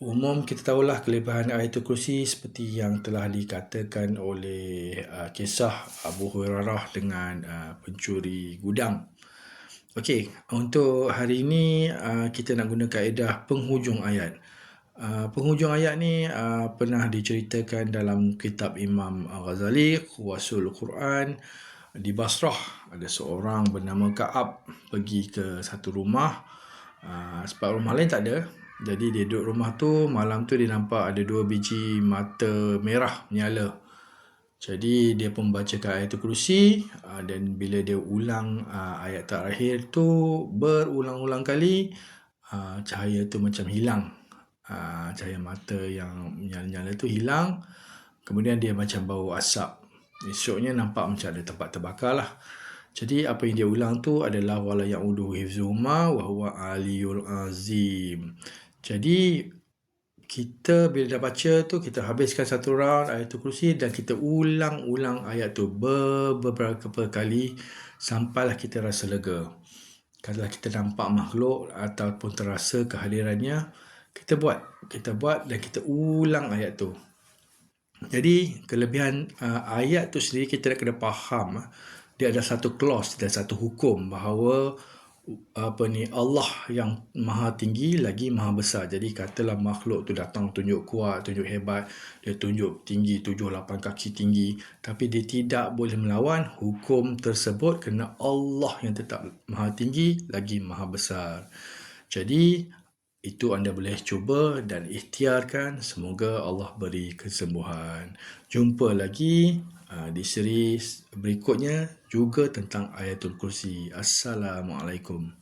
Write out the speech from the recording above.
Umum kita tahulah kelebihan Ayatul Kursi seperti yang telah dikatakan oleh kisah Abu Hurairah dengan pencuri gudang. Okey, untuk hari ini kita nak guna kaedah penghujung ayat. Penghujung ayat ni pernah diceritakan dalam kitab Imam Ghazali, Khawasul Quran. Di Basrah ada seorang bernama Ka'ab pergi ke satu rumah, sebab rumah lain tak ada. Jadi dia duduk rumah tu, malam tu dia nampak ada 2 biji mata merah menyala. Jadi dia pun bacakan Ayatul Kursi, dan bila dia ulang ayat terakhir tu berulang-ulang kali, cahaya tu macam hilang. Cahaya mata yang menyala-nyala tu hilang. Kemudian dia macam bau asap. Esoknya nampak macam ada tempat terbakar lah. Jadi apa yang dia ulang tu adalah wala ya'udu hifzuhuma wa huwa aliyul azim. Jadi kita bila dah baca tu, kita habiskan satu round Ayatul Kursi dan kita ulang-ulang ayat tu beberapa kali sampailah kita rasa lega. Kalau kita nampak makhluk ataupun terasa kehadirannya, kita buat dan kita ulang ayat tu. Jadi kelebihan ayat tu sendiri, kita nak kena faham dia ada satu clause dan satu hukum bahawa Allah yang maha tinggi lagi maha besar. Jadi katalah makhluk tu datang tunjuk kuat, tunjuk hebat, dia tunjuk tinggi 7-8 kaki tinggi, tapi dia tidak boleh melawan hukum tersebut kerana Allah yang tetap maha tinggi lagi maha besar. Jadi itu anda boleh cuba dan ikhtiarkan. Semoga Allah beri kesembuhan. Jumpa lagi di siri berikutnya juga tentang Ayatul Kursi. Assalamualaikum.